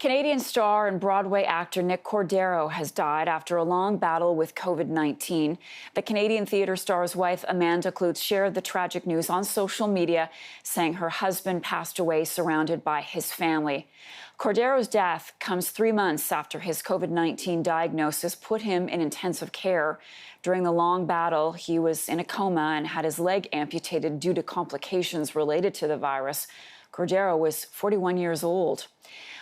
Canadian star and Broadway actor Nick Cordero has died after a long battle with COVID-19. The Canadian theatre star's wife, Amanda Kloots, shared the tragic news on social media, saying her husband passed away surrounded by his family. Cordero's death comes 3 months after his COVID-19 diagnosis put him in intensive care. During the long battle, he was in a coma and had his leg amputated due to complications related to the virus. Cordero was 41 years old.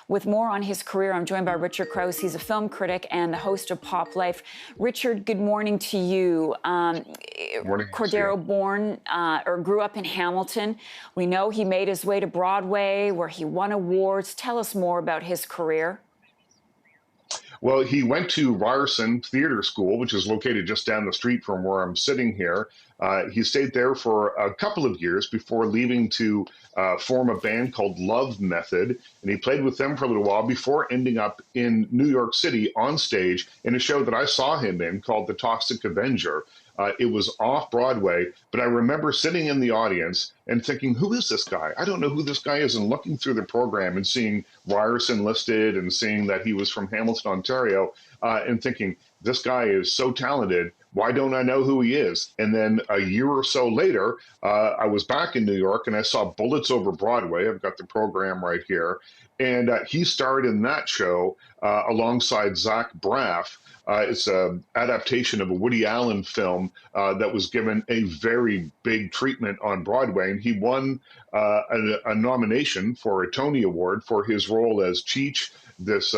With more on his career, I'm joined by Richard Crouse. He's a film critic and the host of Pop Life. Richard, good morning to you. Morning. Cordero grew up in Hamilton. We know he made his way to Broadway, where he won awards. Tell us more about his career. Well, he went to Ryerson Theatre School, which is located just down the street from where I'm sitting here. He stayed there for a couple of years before leaving to form a band called Love Method. And he played with them for a little while before ending up in New York City on stage in a show that I saw him in called The Toxic Avenger. It was off Broadway, but I remember sitting in the audience and thinking, who is this guy? I don't know who this guy is, and looking through the program and seeing Ryerson listed and seeing that he was from Hamilton, Ontario, and thinking, this guy is so talented. Why don't I know who he is? And then a year or so later, I was back in New York and I saw Bullets Over Broadway. I've got the program right here. And he starred in that show alongside Zach Braff. It's an adaptation of a Woody Allen film that was given a very big treatment on Broadway. And he won a nomination for a Tony Award for his role as Cheech, this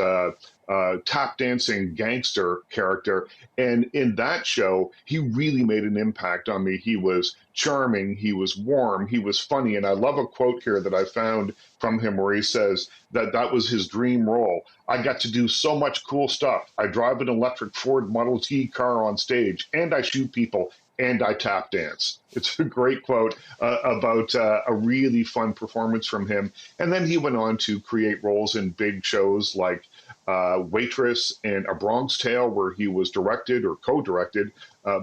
tap dancing gangster character. And in that show, he really made an impact on me. He was charming, he was warm, he was funny. And I love a quote here that I found from him where he says that that was his dream role. I got to do so much cool stuff. I drive an electric Ford Model T car on stage, and I shoot people, and I tap dance. It's a great quote about a really fun performance from him. And then he went on to create roles in big shows like Waitress and A Bronx Tale, where he was directed or co-directed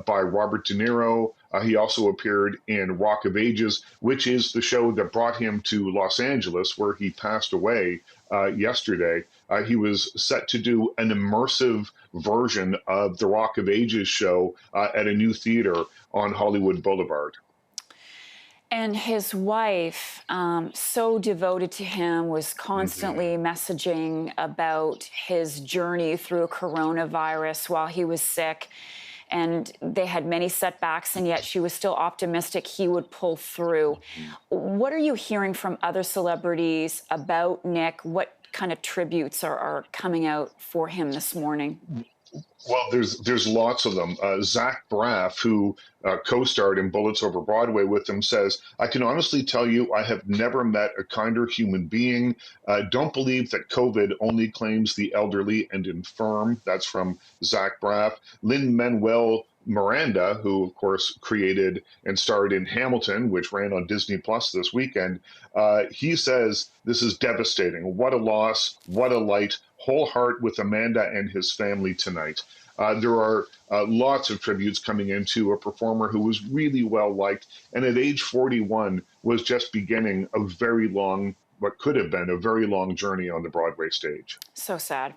by Robert De Niro. He also appeared in Rock of Ages, which is the show that brought him to Los Angeles, where he passed away yesterday. He was set to do an immersive version of the Rock of Ages show at a new theater on Hollywood Boulevard. And his wife, so devoted to him, was constantly messaging about his journey through coronavirus while he was sick. And they had many setbacks, and yet she was still optimistic he would pull through. What are you hearing from other celebrities about Nick? What kind of tributes are coming out for him this morning? Well, there's lots of them. Zach Braff, who co-starred in Bullets Over Broadway with him, says, I can honestly tell you I have never met a kinder human being. Don't believe that COVID only claims the elderly and infirm. That's from Zach Braff. Lin-Manuel Miranda, who, of course, created and starred in Hamilton, which ran on Disney Plus this weekend, he says, this is devastating. What a loss. What a light. Whole heart with Amanda and his family tonight. There are lots of tributes coming into a performer who was really well liked, and at age 41 was just beginning a very long, what could have been a very long journey on the Broadway stage. So sad.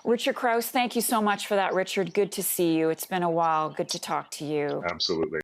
Richard Crouse, thank you so much for that, Richard. Good to see you. It's been a while. Good to talk to you. Absolutely.